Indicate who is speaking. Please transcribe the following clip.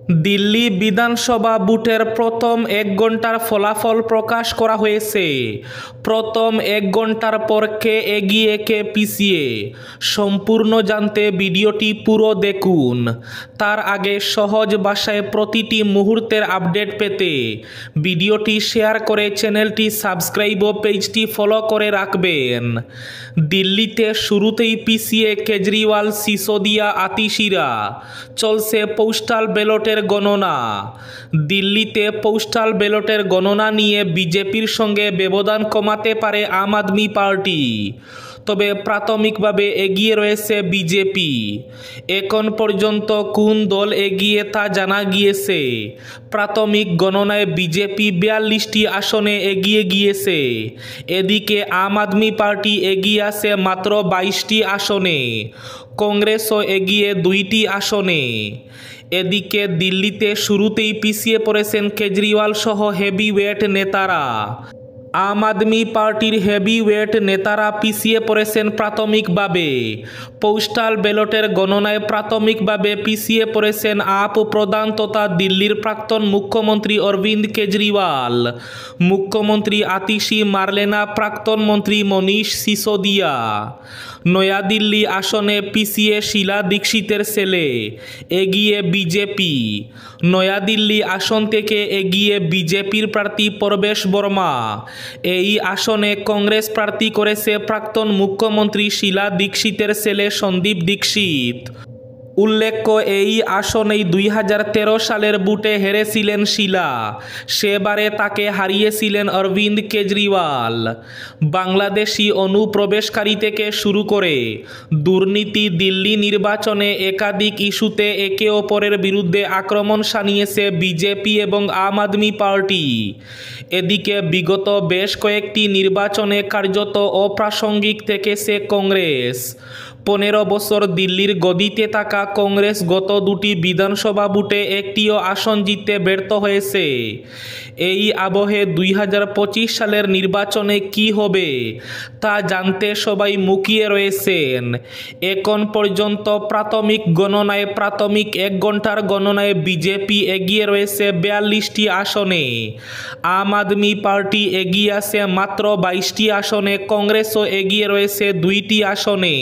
Speaker 1: দিল্লি বিধানসভা ভোটের প্রথম 1 ঘন্টার ফলাফল প্রকাশ করা হয়েছে। প্রথম 1 ঘন্টার পর কে এগিয়ে কে পিছিয়ে সম্পূর্ণ জানতে ভিডিওটি পুরো দেখুন। তার আগে সহজ ভাষায় প্রতিটি মুহূর্তের আপডেট পেতে ভিডিওটি শেয়ার করে চ্যানেলটি সাবস্ক্রাইব ও পেজটি ফলো করে রাখবেন। দিল্লিতে শুরুতেই পিছিয়ে কেজরিওয়াল, সিসোদিয়া, আতিশিরা। চলছে পোস্টাল ব্যালটের গণনা। দিল্লিতে পোস্টাল ব্যালটের গণনা নিয়ে বিজেপির সঙ্গে ব্যবধান কমাতে পারে আম আদমি পার্টি, তবে প্রাথমিকভাবে এগিয়ে রয়েছে বিজেপি। এখন পর্যন্ত কোন দল এগিয়ে তা জানা গিয়েছে। প্রাথমিক গণনায় বিজেপি 42টি আসনে এগিয়ে গিয়েছে। এদিকে আম আদমি পার্টি এগিয়ে আছে মাত্র 22টি আসনে। কংগ্রেসও এগিয়ে 2টি আসনে। এদিকে দিল্লিতে শুরুতেই পিছিয়ে পড়েছেন কেজরিওয়াল সহ হেভিওয়েট নেতারা। আম আদমি পার্টির হেভিওয়েট নেতারা পিছিয়ে পড়েছেন প্রাথমিকভাবে। পোস্টাল ব্যালটের গণনায় প্রাথমিকভাবে পিছিয়ে পড়েছেন আপ প্রধান তথা দিল্লির প্রাক্তন মুখ্যমন্ত্রী অরবিন্দ কেজরিওয়াল, মুখ্যমন্ত্রী আতিশি মার্লেনা, প্রাক্তন মন্ত্রী মনীষ সিসোদিয়া। নয়াদিল্লি আসনে পিছিয়ে শীলা দীক্ষিতের ছেলে, এগিয়ে বিজেপি। নয়াদিল্লি আসন থেকে এগিয়ে বিজেপির প্রার্থী পরবেশ বর্মা। এই আসনে কংগ্রেস প্রার্থী করেছে প্রাক্তন মুখ্যমন্ত্রী শীলা দীক্ষিতের ছেলে সন্দীপ দীক্ষিত। উল্লেখ্য, এই আসনেই 2013 সালের ভোটে হেরেছিলেন শীলা। সেবারে তাকে হারিয়েছিলেন অরবিন্দ কেজরিওয়াল। বাংলাদেশি অনুপ্রবেশকারী থেকে শুরু করে দুর্নীতি, দিল্লি নির্বাচনে একাধিক ইস্যুতে একে অপরের বিরুদ্ধে আক্রমণ শানিয়েছে বিজেপি এবং আম আদমি পার্টি। এদিকে বিগত বেশ কয়েকটি নির্বাচনে কার্যত অপ্রাসঙ্গিক থেকেছে কংগ্রেস। 15 বছর দিল্লির গদিতে থাকা কংগ্রেস গত 2টি বিধানসভা ভোটে একটিও আসন জিততে ব্যর্থ হয়েছে। এই আবহে 2025 সালের নির্বাচনে কি হবে তা জানতে সবাই মুখিয়ে রয়েছেন। এখন পর্যন্ত প্রাথমিক গণনায় প্রাথমিক 1 ঘন্টার গণনায় বিজেপি এগিয়ে রয়েছে 42টি আসনে। আম আদমি পার্টি এগিয়ে আছে মাত্র 22টি আসনে। কংগ্রেসও এগিয়ে রয়েছে 2টি আসনে।